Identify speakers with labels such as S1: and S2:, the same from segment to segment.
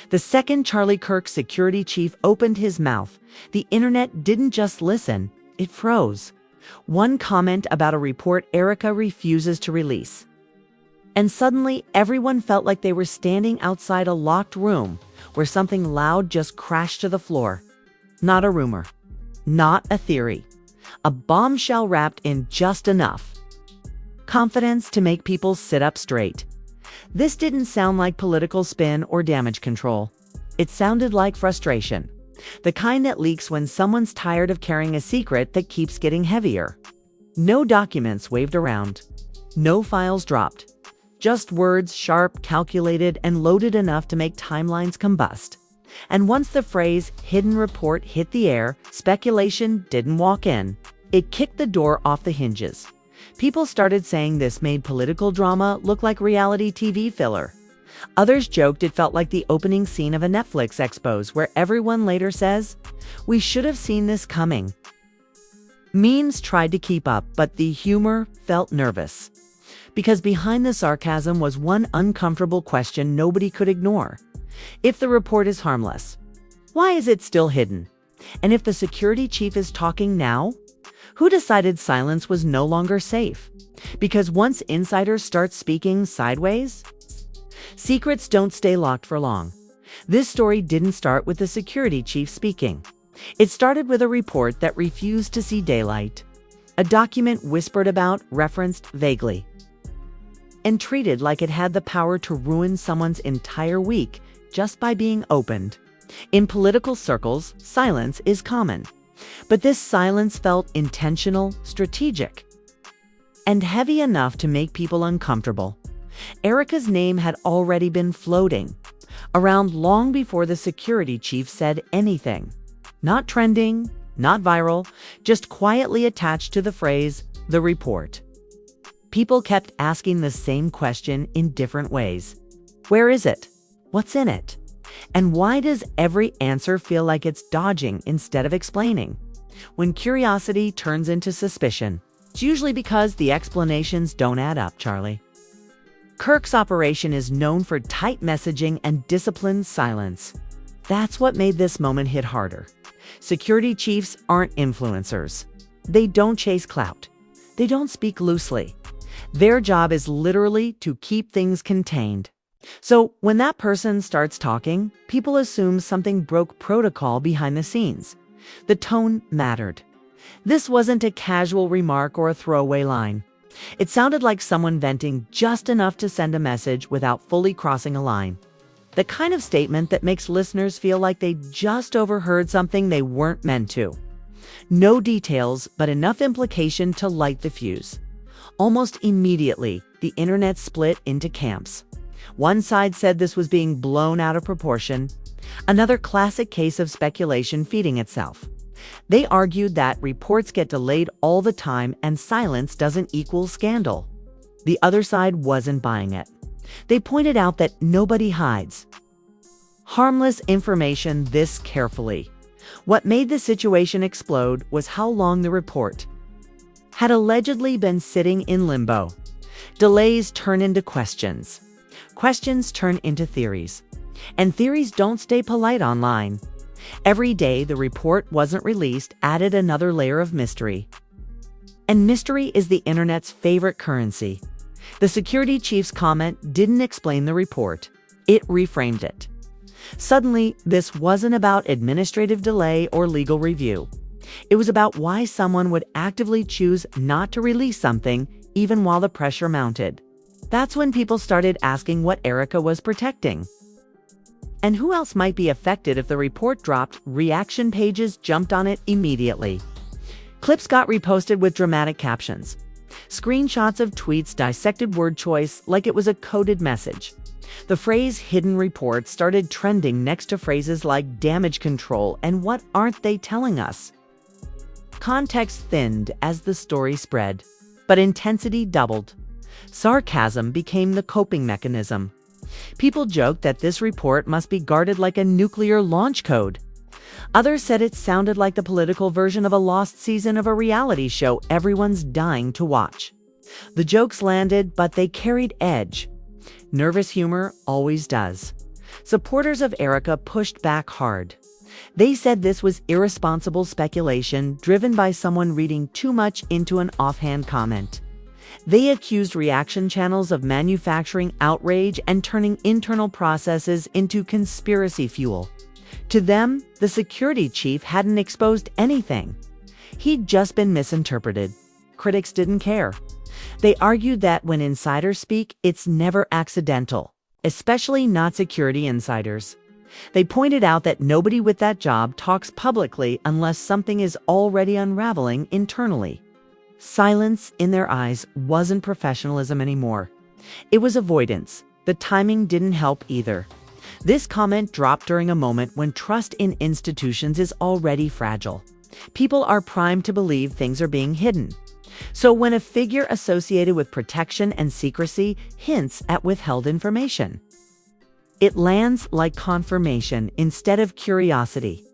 S1: The second Charlie Kirk, security chief, opened his mouth, the internet didn't just listen, it froze. One comment about a report Erika refuses to release. And suddenly, everyone felt like they were standing outside a locked room where something loud just crashed to the floor. Not a rumor. Not a theory. A bombshell wrapped in just enough confidence to make people sit up straight. This didn't sound like political spin or damage control. It sounded like frustration. The kind that leaks when someone's tired of carrying a secret that keeps getting heavier. No documents waved around. No files dropped. Just words sharp, calculated, and loaded enough to make timelines combust. And once the phrase "hidden report" hit the air, speculation didn't walk in. It kicked the door off the hinges. People started saying this made political drama look like reality TV filler. Others joked it felt like the opening scene of a Netflix expose where everyone later says, "We should have seen this coming." Memes tried to keep up, but the humor felt nervous. Because behind the sarcasm was one uncomfortable question nobody could ignore. If the report is harmless, why is it still hidden? And if the security chief is talking now, who decided silence was no longer safe? Because once insiders start speaking sideways, secrets don't stay locked for long. This story didn't start with the security chief speaking. It started with a report that refused to see daylight. A document whispered about, referenced vaguely, and treated like it had the power to ruin someone's entire week just by being opened. In political circles, silence is common. But this silence felt intentional, strategic, and heavy enough to make people uncomfortable. Erika's name had already been floating around long before the security chief said anything. Not trending, not viral, just quietly attached to the phrase, "the report." People kept asking the same question in different ways. Where is it? What's in it? And why does every answer feel like it's dodging instead of explaining? When curiosity turns into suspicion, it's usually because the explanations don't add up, Charlie. Kirk's operation is known for tight messaging and disciplined silence. That's what made this moment hit harder. Security chiefs aren't influencers. They don't chase clout. They don't speak loosely. Their job is literally to keep things contained. So when that person starts talking, people assume something broke protocol behind the scenes. The tone mattered. This wasn't a casual remark or a throwaway line. It sounded like someone venting just enough to send a message without fully crossing a line. The kind of statement that makes listeners feel like they just overheard something they weren't meant to. No details, but enough implication to light the fuse. Almost immediately, the internet split into camps. One side said this was being blown out of proportion, another classic case of speculation feeding itself. They argued that reports get delayed all the time and silence doesn't equal scandal. The other side wasn't buying it. They pointed out that nobody hides harmless information this carefully. What made the situation explode was how long the report had allegedly been sitting in limbo. Delays turn into questions. Questions turn into theories. And theories don't stay polite online. Every day the report wasn't released added another layer of mystery. And mystery is the internet's favorite currency. The security chief's comment didn't explain the report. It reframed it. Suddenly, this wasn't about administrative delay or legal review. It was about why someone would actively choose not to release something even while the pressure mounted. That's when people started asking what Erika was protecting. And who else might be affected if the report dropped? Reaction pages jumped on it immediately. Clips got reposted with dramatic captions. Screenshots of tweets dissected word choice like it was a coded message. The phrase "hidden report" started trending next to phrases like "damage control" and "what aren't they telling us?" Context thinned as the story spread, but intensity doubled. Sarcasm became the coping mechanism. People joked that this report must be guarded like a nuclear launch code. Others said it sounded like the political version of a lost season of a reality show everyone's dying to watch. The jokes landed, but they carried edge. Nervous humor always does. Supporters of Erika pushed back hard. They said this was irresponsible speculation driven by someone reading too much into an offhand comment. They accused reaction channels of manufacturing outrage and turning internal processes into conspiracy fuel. To them, the security chief hadn't exposed anything. He'd just been misinterpreted. Critics didn't care. They argued that when insiders speak, it's never accidental, especially not security insiders. They pointed out that nobody with that job talks publicly unless something is already unraveling internally. Silence in their eyes wasn't professionalism anymore. It was avoidance. The timing didn't help either. This comment dropped during a moment when trust in institutions is already fragile. People are primed to believe things are being hidden. So when a figure associated with protection and secrecy hints at withheld information, it lands like confirmation instead of curiosity.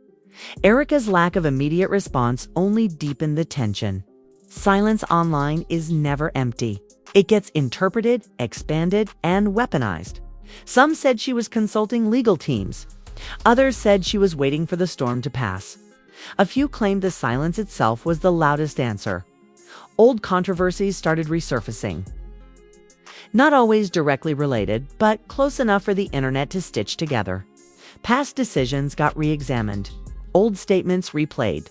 S1: Erika's lack of immediate response only deepened the tension. Silence online is never empty. It gets interpreted, expanded, and weaponized. Some said she was consulting legal teams. Others said she was waiting for the storm to pass. A few claimed the silence itself was the loudest answer. Old controversies started resurfacing. Not always directly related, but close enough for the internet to stitch together. Past decisions got re-examined. Old statements replayed.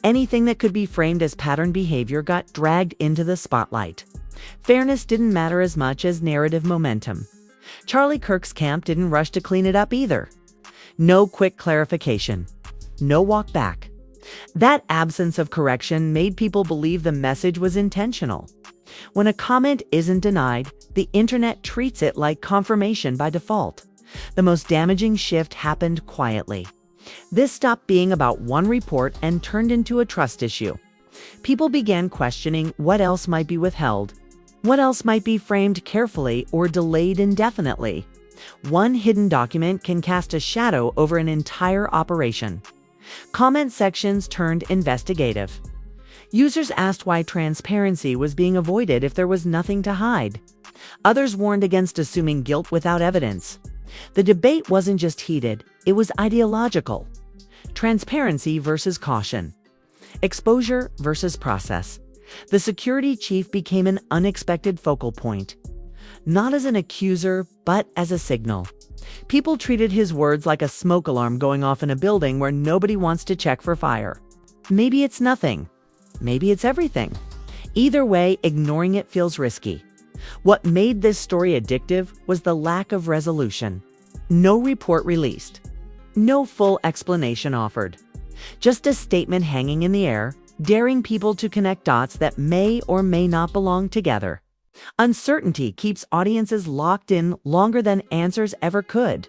S1: Anything that could be framed as pattern behavior got dragged into the spotlight. Fairness didn't matter as much as narrative momentum. Charlie Kirk's camp didn't rush to clean it up either. No quick clarification. No walk back. That absence of correction made people believe the message was intentional. When a comment isn't denied, the internet treats it like confirmation by default. The most damaging shift happened quietly. This stopped being about one report and turned into a trust issue. People began questioning what else might be withheld, what else might be framed carefully or delayed indefinitely. One hidden document can cast a shadow over an entire operation. Comment sections turned investigative. Users asked why transparency was being avoided if there was nothing to hide. Others warned against assuming guilt without evidence. The debate wasn't just heated, it was ideological. Transparency versus caution. Exposure versus process. The security chief became an unexpected focal point. Not as an accuser, but as a signal. People treated his words like a smoke alarm going off in a building where nobody wants to check for fire. Maybe it's nothing. Maybe it's everything. Either way, ignoring it feels risky. What made this story addictive was the lack of resolution. No report released. No full explanation offered. Just a statement hanging in the air, daring people to connect dots that may or may not belong together. Uncertainty keeps audiences locked in longer than answers ever could.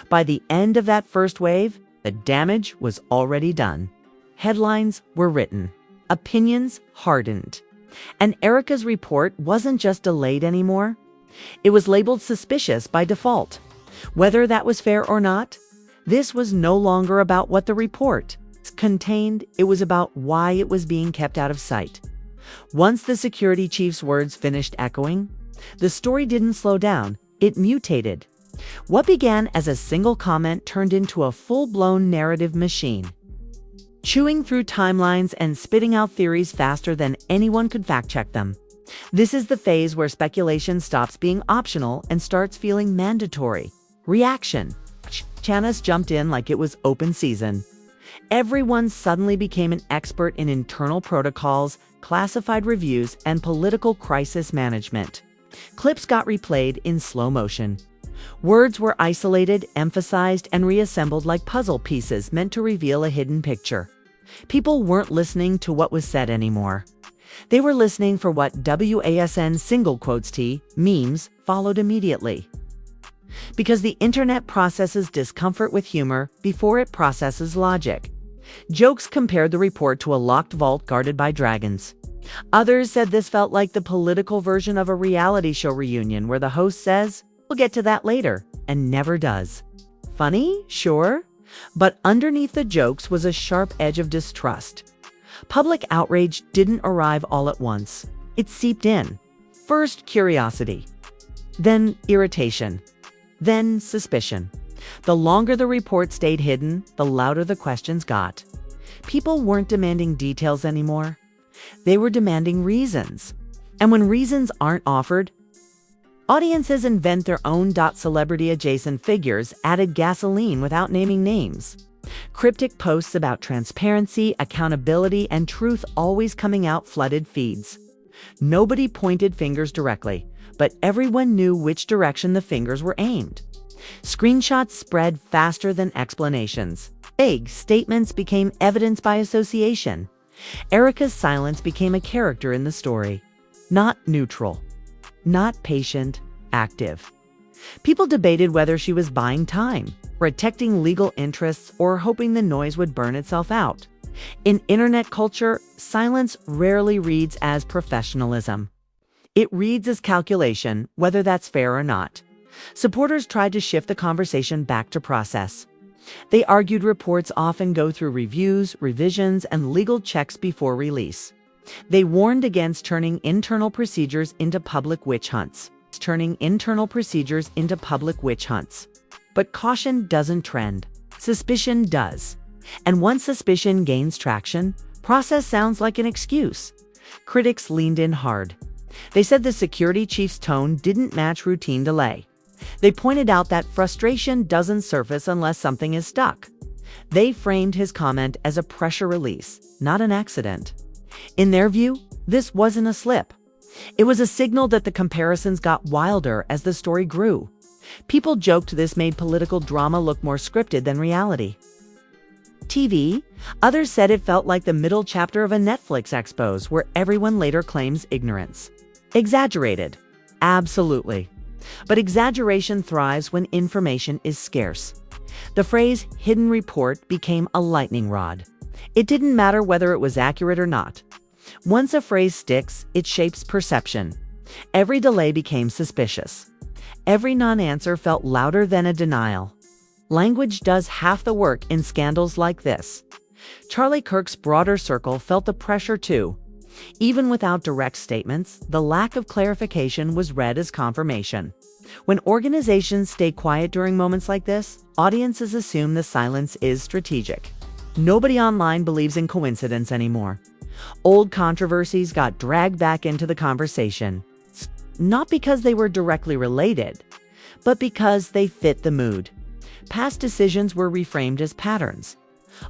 S1: By the end of that first wave, the damage was already done. Headlines were written. Opinions hardened. And Erika's report wasn't just delayed anymore. It was labeled suspicious by default. Whether that was fair or not, this was no longer about what the report contained, it was about why it was being kept out of sight. Once the security chief's words finished echoing, the story didn't slow down, it mutated. What began as a single comment turned into a full-blown narrative machine, chewing through timelines and spitting out theories faster than anyone could fact-check them. This is the phase where speculation stops being optional and starts feeling mandatory. Reaction. Chanas jumped in like it was open season. Everyone suddenly became an expert in internal protocols, classified reviews, and political crisis management. Clips got replayed in slow motion. Words were isolated, emphasized, and reassembled like puzzle pieces meant to reveal a hidden picture. People weren't listening to what was said anymore. They were listening for what WASN single quotes T memes followed immediately. Because the internet processes discomfort with humor before it processes logic. Jokes compared the report to a locked vault guarded by dragons. Others said this felt like the political version of a reality show reunion where the host says, "We'll get to that later," and never does. Funny? Sure. But underneath the jokes was a sharp edge of distrust. Public outrage didn't arrive all at once. It seeped in. First, curiosity. Then irritation. Then suspicion. The longer the report stayed hidden, the louder the questions got. People weren't demanding details anymore. They were demanding reasons. And when reasons aren't offered, audiences invent their own celebrity-adjacent figures, added gasoline without naming names. Cryptic posts about transparency, accountability, and truth always coming out flooded feeds. Nobody pointed fingers directly, but everyone knew which direction the fingers were aimed. Screenshots spread faster than explanations. Vague statements became evidence by association. Erika's silence became a character in the story. Not neutral. Not patient, active. People debated whether she was buying time, protecting legal interests, or hoping the noise would burn itself out. In internet culture, silence rarely reads as professionalism. It reads as calculation, whether that's fair or not. Supporters tried to shift the conversation back to process. They argued reports often go through reviews, revisions, and legal checks before release. They warned against turning internal procedures into public witch hunts. But caution doesn't trend. Suspicion does. And once suspicion gains traction, process sounds like an excuse. Critics leaned in hard. They said the security chief's tone didn't match routine delay. They pointed out that frustration doesn't surface unless something is stuck. They framed his comment as a pressure release, not an accident. In their view, this wasn't a slip. It was a signal that the comparisons got wilder as the story grew. People joked this made political drama look more scripted than reality. TV, others said it felt like the middle chapter of a Netflix expose where everyone later claims ignorance. Exaggerated. Absolutely. But exaggeration thrives when information is scarce. The phrase hidden report became a lightning rod. It didn't matter whether it was accurate or not. Once a phrase sticks, it shapes perception. Every delay became suspicious. Every non-answer felt louder than a denial. Language does half the work in scandals like this. Charlie Kirk's broader circle felt the pressure too. Even without direct statements, the lack of clarification was read as confirmation. When organizations stay quiet during moments like this, audiences assume the silence is strategic. Nobody online believes in coincidence anymore. Old controversies got dragged back into the conversation, not because they were directly related, but because they fit the mood. Past decisions were reframed as patterns.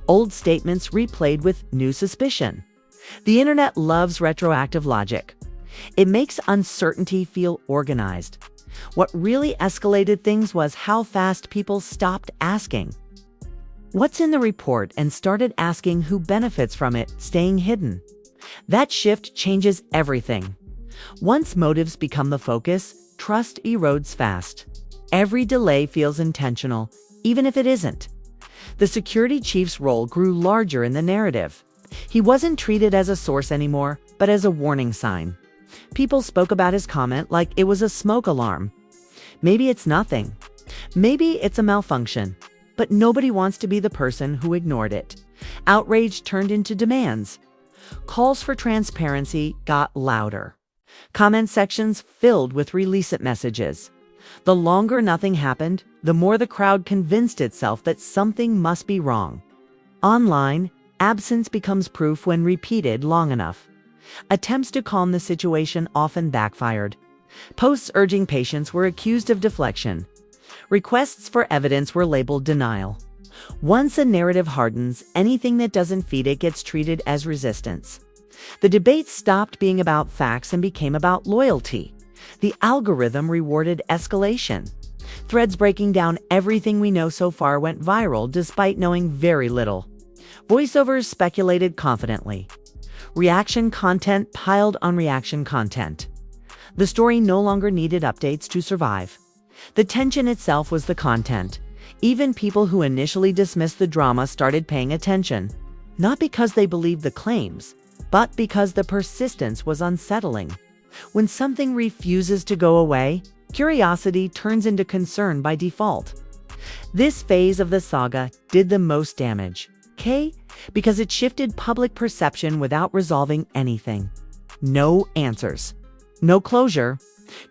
S1: Old statements replayed with new suspicion. The internet loves retroactive logic. It makes uncertainty feel organized. What really escalated things was how fast people stopped asking what's in the report and started asking who benefits from it, staying hidden. That shift changes everything. Once motives become the focus, trust erodes fast. Every delay feels intentional, even if it isn't. The security chief's role grew larger in the narrative. He wasn't treated as a source anymore, but as a warning sign. People spoke about his comment like it was a smoke alarm. Maybe it's nothing. Maybe it's a malfunction. But nobody wants to be the person who ignored it. Outrage turned into demands. Calls for transparency got louder. Comment sections filled with release it messages. The longer nothing happened, the more the crowd convinced itself that something must be wrong. Online, absence becomes proof when repeated long enough. Attempts to calm the situation often backfired. Posts urging patience were accused of deflection. Requests for evidence were labeled denial. Once a narrative hardens, anything that doesn't feed it gets treated as resistance. The debate stopped being about facts and became about loyalty. The algorithm rewarded escalation. Threads breaking down everything we know so far went viral despite knowing very little. Voiceovers speculated confidently. Reaction content piled on reaction content. The story no longer needed updates to survive. The tension itself was the content. Even people who initially dismissed the drama started paying attention, not because they believed the claims, but because the persistence was unsettling. When something refuses to go away, curiosity turns into concern by default. This phase of the saga did the most damage. Because it shifted public perception without resolving anything. No answers. No closure.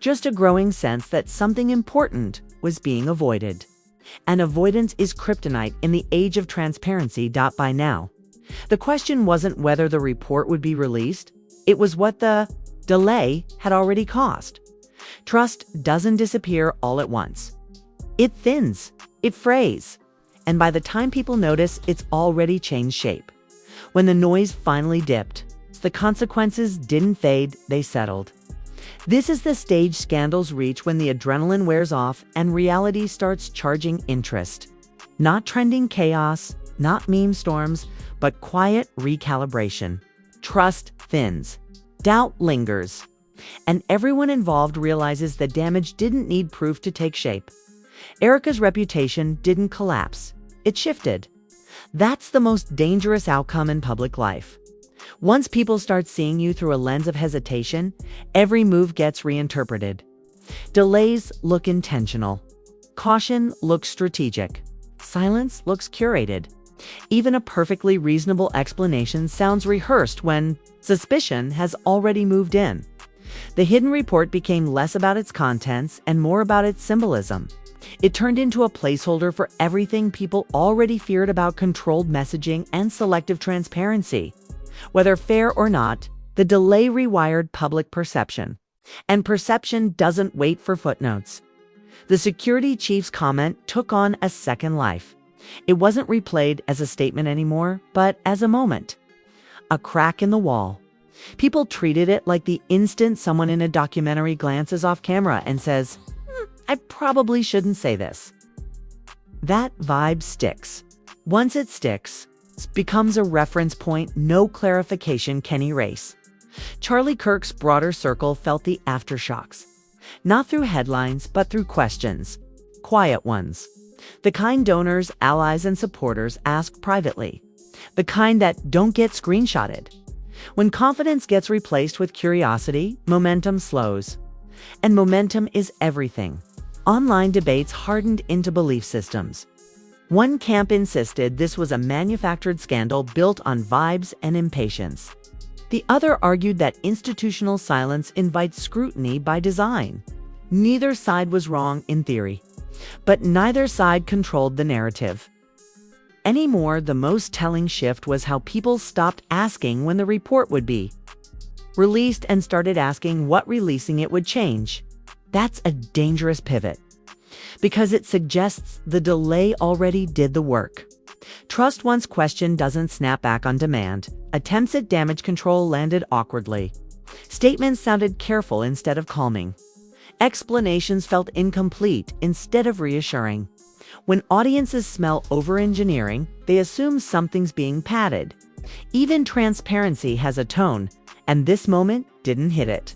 S1: Just a growing sense that something important was being avoided. And avoidance is kryptonite in the age of transparency. By now, the question wasn't whether the report would be released, it was what the delay had already cost. Trust doesn't disappear all at once. It thins, it frays, and by the time people notice, it's already changed shape. When the noise finally dipped, the consequences didn't fade, they settled. This is the stage scandals reach when the adrenaline wears off and reality starts charging interest. Not trending chaos, not meme storms, but quiet recalibration. Trust thins. Doubt lingers. And everyone involved realizes the damage didn't need proof to take shape. Erika's reputation didn't collapse. It shifted. That's the most dangerous outcome in public life. Once people start seeing you through a lens of hesitation, every move gets reinterpreted. Delays look intentional. Caution looks strategic. Silence looks curated. Even a perfectly reasonable explanation sounds rehearsed when suspicion has already moved in. The hidden report became less about its contents and more about its symbolism. It turned into a placeholder for everything people already feared about controlled messaging and selective transparency. Whether fair or not, the delay rewired public perception. And perception doesn't wait for footnotes. The security chief's comment took on a second life. It wasn't replayed as a statement anymore, but as a moment. A crack in the wall. People treated it like the instant someone in a documentary glances off camera and says, I probably shouldn't say this. That vibe sticks. Once it sticks, it becomes a reference point no clarification can erase. Charlie Kirk's broader circle felt the aftershocks. Not through headlines, but through questions. Quiet ones. The kind donors, allies, and supporters ask privately. The kind that don't get screenshotted. When confidence gets replaced with curiosity, momentum slows. And momentum is everything. Online debates hardened into belief systems. One camp insisted this was a manufactured scandal built on vibes and impatience. The other argued that institutional silence invites scrutiny by design. Neither side was wrong in theory, but neither side controlled the narrative. Anymore, the most telling shift was how people stopped asking when the report would be released and started asking what releasing it would change. That's a dangerous pivot, because it suggests the delay already did the work. Trust once questioned doesn't snap back on demand. Attempts at damage control landed awkwardly. Statements sounded careful instead of calming. Explanations felt incomplete instead of reassuring. When audiences smell over-engineering, they assume something's being padded. Even transparency has a tone, and this moment didn't hit it.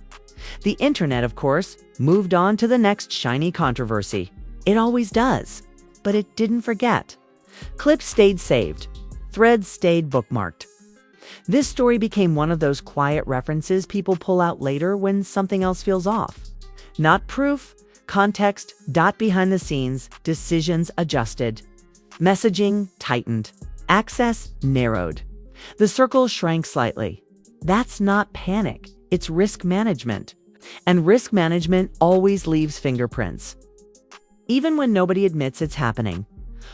S1: The internet, of course, moved on to the next shiny controversy. It always does, but it didn't forget. Clips stayed saved. Threads stayed bookmarked. This story became one of those quiet references people pull out later when something else feels off. Not proof, context, behind the scenes, decisions adjusted. Messaging tightened. Access narrowed. The circle shrank slightly. That's not panic, it's risk management. And risk management always leaves fingerprints. Even when nobody admits it's happening.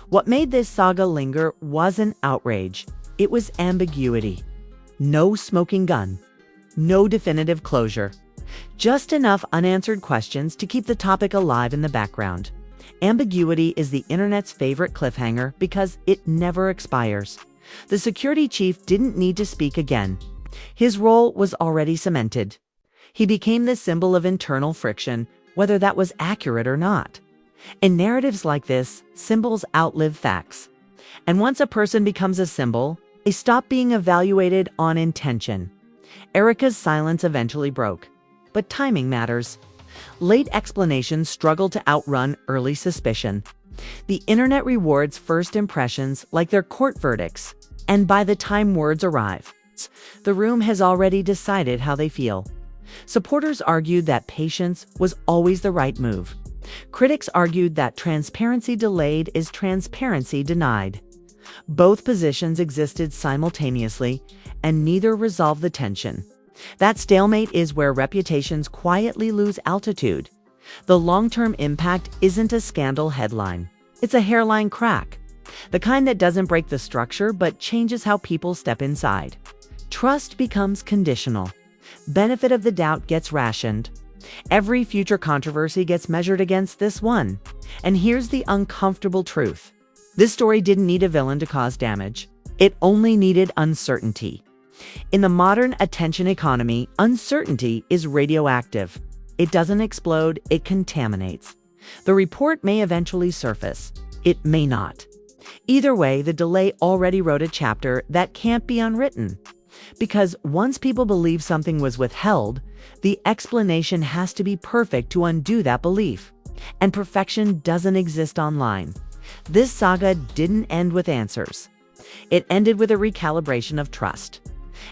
S1: What made this saga linger wasn't outrage. It was ambiguity. No smoking gun. No definitive closure. Just enough unanswered questions to keep the topic alive in the background. Ambiguity is the internet's favorite cliffhanger because it never expires. The security chief didn't need to speak again. His role was already cemented. He became the symbol of internal friction, whether that was accurate or not. In narratives like this, symbols outlive facts. And once a person becomes a symbol, they stop being evaluated on intention. Erika's silence eventually broke. But timing matters. Late explanations struggle to outrun early suspicion. The internet rewards first impressions like their court verdicts. And by the time words arrive, the room has already decided how they feel. Supporters argued that patience was always the right move. Critics argued that transparency delayed is transparency denied. Both positions existed simultaneously, and neither resolved the tension. That stalemate is where reputations quietly lose altitude. The long-term impact isn't a scandal headline. It's a hairline crack, the kind that doesn't break the structure but changes how people step inside. Trust becomes conditional. Benefit of the doubt gets rationed. Every future controversy gets measured against this one. And here's the uncomfortable truth. This story didn't need a villain to cause damage. It only needed uncertainty. In the modern attention economy, uncertainty is radioactive. It doesn't explode, it contaminates. The report may eventually surface. It may not. Either way, the delay already wrote a chapter that can't be unwritten. Because once people believe something was withheld, the explanation has to be perfect to undo that belief. And perfection doesn't exist online. This saga didn't end with answers. It ended with a recalibration of trust.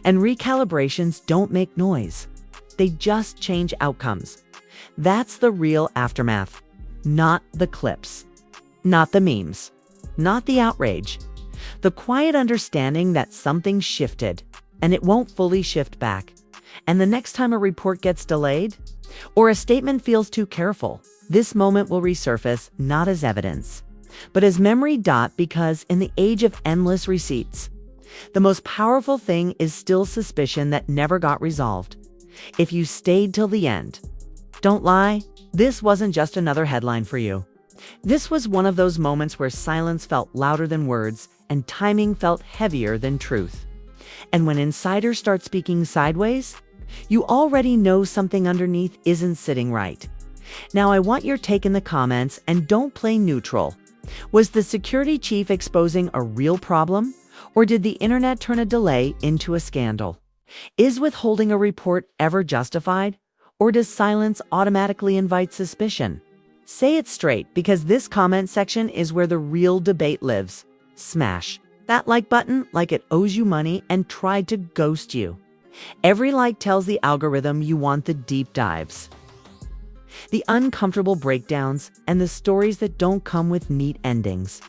S1: And recalibrations don't make noise. They just change outcomes. That's the real aftermath. Not the clips. Not the memes. Not the outrage. The quiet understanding that something shifted, and it won't fully shift back. And the next time a report gets delayed, or a statement feels too careful, this moment will resurface not as evidence, but as memory. Because in the age of endless receipts, the most powerful thing is still suspicion that never got resolved. If you stayed till the end, don't lie, this wasn't just another headline for you. This was one of those moments where silence felt louder than words and timing felt heavier than truth. And when insiders start speaking sideways, you already know something underneath isn't sitting right. Now I want your take in the comments, and don't play neutral. Was the security chief exposing a real problem, or did the internet turn a delay into a scandal? Is withholding a report ever justified, or does silence automatically invite suspicion? Say it straight, because this comment section is where the real debate lives. Smash that like button like it owes you money and tried to ghost you. Every like tells the algorithm you want the deep dives, the uncomfortable breakdowns, and the stories that don't come with neat endings.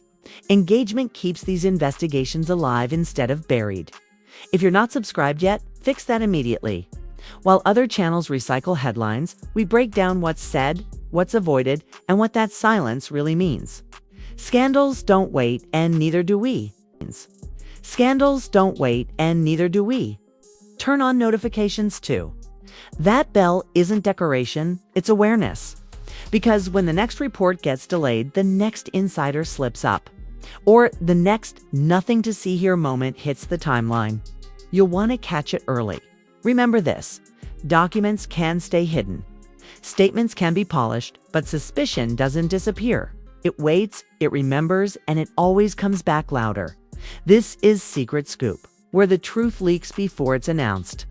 S1: Engagement keeps these investigations alive instead of buried. If you're not subscribed yet, fix that immediately. While other channels recycle headlines, we break down what's said, what's avoided, and what that silence really means. Scandals don't wait, and neither do we. Scandals don't wait, and neither do we. Turn on notifications too. That bell isn't decoration, it's awareness. Because when the next report gets delayed, the next insider slips up. Or the next nothing to see here moment hits the timeline. You'll want to catch it early. Remember this: documents can stay hidden. Statements can be polished, but suspicion doesn't disappear. It waits, it remembers, and it always comes back louder. This is Secret Scoop, where the truth leaks before it's announced.